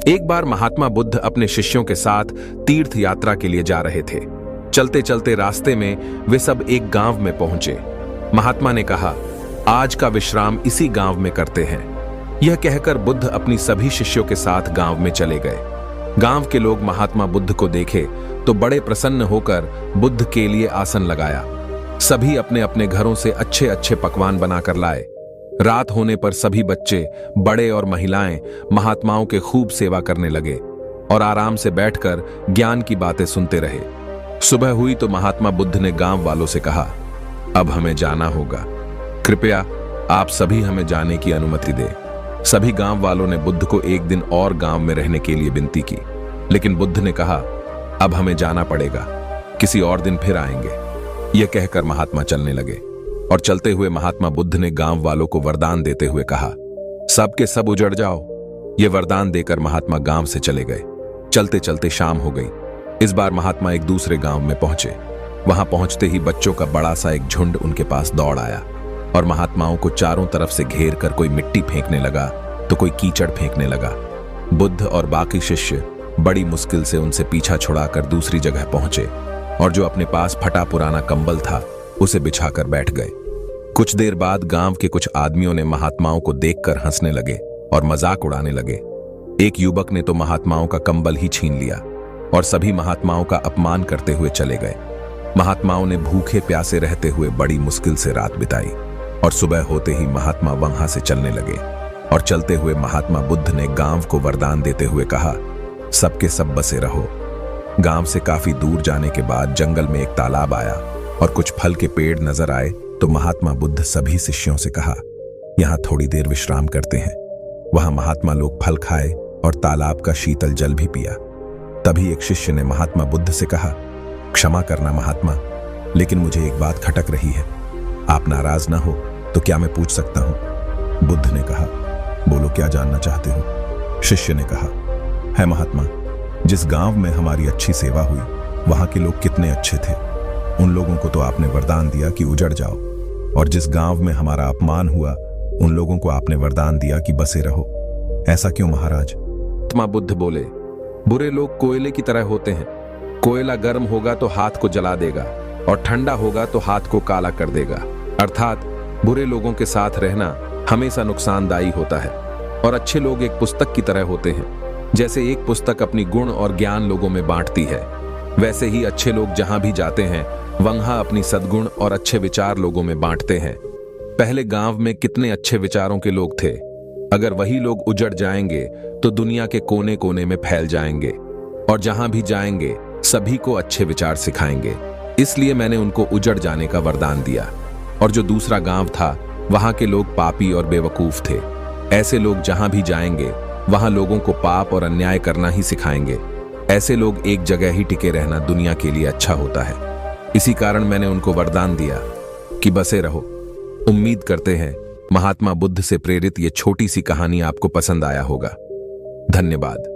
एक बार महात्मा बुद्ध अपने शिष्यों के साथ तीर्थ यात्रा के लिए जा रहे थे। चलते चलते रास्ते में वे सब एक गांव में पहुंचे। महात्मा ने कहा, आज का विश्राम इसी गांव में करते हैं। यह कहकर बुद्ध अपनी सभी शिष्यों के साथ गांव में चले गए। गांव के लोग महात्मा बुद्ध को देखे तो बड़े प्रसन्न होकर बुद्ध के लिए आसन लगाया। सभी अपने अपने घरों से अच्छे अच्छे पकवान बनाकर लाए। रात होने पर सभी बच्चे, बड़े और महिलाएं महात्माओं के खूब सेवा करने लगे और आराम से बैठकर ज्ञान की बातें सुनते रहे। सुबह हुई तो महात्मा बुद्ध ने गांव वालों से कहा, अब हमें जाना होगा। कृपया आप सभी हमें जाने की अनुमति दें। सभी गांव वालों ने बुद्ध को एक दिन और गांव में रहने के लिए विनती की, लेकिन बुद्ध ने कहा, अब हमें जाना पड़ेगा, किसी और दिन फिर आएंगे। यह कहकर महात्मा चलने लगे और चलते हुए महात्मा बुद्ध ने गांव वालों को वरदान देते हुए कहा, सब के सब उजड़ जाओ। यह वरदान देकर महात्मा गांव से चले गए। चलते चलते शाम हो गई। इस बार महात्मा एक दूसरे गांव में पहुंचे। वहां पहुंचते ही बच्चों का बड़ा सा एक झुंड उनके पास दौड़ आया और महात्माओं को चारों तरफ से घेर कर कोई मिट्टी फेंकने लगा तो कोई कीचड़ फेंकने लगा। बुद्ध और बाकी शिष्य बड़ी मुश्किल से उनसे पीछा छुड़ाकर दूसरी जगह पहुंचे और जो अपने पास फटा पुराना कंबल था उसे बिछाकर बैठ गए। कुछ देर बाद गांव के कुछ आदमियों ने महात्माओं को देखकर हंसने लगे और मजाक उड़ाने लगे। एक युवक ने तो महात्माओं का कंबल ही छीन लिया और सभी महात्माओं का अपमान करते हुए चले गए। महात्माओं ने भूखे प्यासे रहते हुए बड़ी मुश्किल से रात बिताई और सुबह होते ही महात्मा वहां से चलने लगे और चलते हुए महात्मा बुद्ध ने गांव को वरदान देते हुए कहा, सबके सब बसे रहो। गांव से काफी दूर जाने के बाद जंगल में एक तालाब आया और कुछ फल के पेड़ नजर आए तो महात्मा बुद्ध सभी शिष्यों से कहा, यहां थोड़ी देर विश्राम करते हैं। वहां महात्मा लोग फल खाए और तालाब का शीतल जल भी पिया। तभी एक शिष्य ने महात्मा बुद्ध से कहा, क्षमा करना महात्मा, लेकिन मुझे एक बात खटक रही है। आप नाराज ना हो तो क्या मैं पूछ सकता हूं? बुद्ध ने कहा, बोलो, क्या जानना चाहते हो? शिष्य ने कहा, है महात्मा, जिस गांव में हमारी अच्छी सेवा हुई वहां के लोग कितने अच्छे थे। उन लोगों को तो आपने वरदान दिया कि उजड़ जाओ, और जिस गांव में हमारा अपमान हुआ उन लोगों को आपने वरदान दिया कि बसे रहो। ऐसा क्यों महाराज? महात्मा बुद्ध बोले, बुरे लोग कोयले की तरह होते हैं। कोयला गर्म होगा तो हाथ को जला देगा और ठंडा होगा तो हाथ को काला कर देगा। अर्थात बुरे लोगों के साथ रहना हमेशा नुकसानदायी होता है और अच्छे लोग एक पुस्तक की तरह होते हैं। जैसे एक पुस्तक अपनी गुण और ज्ञान लोगों में बांटती है, वैसे ही अच्छे लोग जहां भी जाते हैं वहां अपनी सद्गुण और अच्छे विचार लोगों में बांटते हैं। पहले गांव में कितने अच्छे विचारों के लोग थे। अगर वही लोग उजड़ जाएंगे तो दुनिया के कोने कोने में फैल जाएंगे और जहां भी जाएंगे सभी को अच्छे विचार सिखाएंगे। इसलिए मैंने उनको उजड़ जाने का वरदान दिया। और जो दूसरा गांव था वहां के लोग पापी और बेवकूफ थे। ऐसे लोग जहां भी जाएंगे वहां लोगों को पाप और अन्याय करना ही सिखाएंगे। ऐसे लोग एक जगह ही टिके रहना दुनिया के लिए अच्छा होता है। इसी कारण मैंने उनको वरदान दिया कि बसे रहो। उम्मीद करते हैं महात्मा बुद्ध से प्रेरित ये छोटी सी कहानी आपको पसंद आया होगा। धन्यवाद।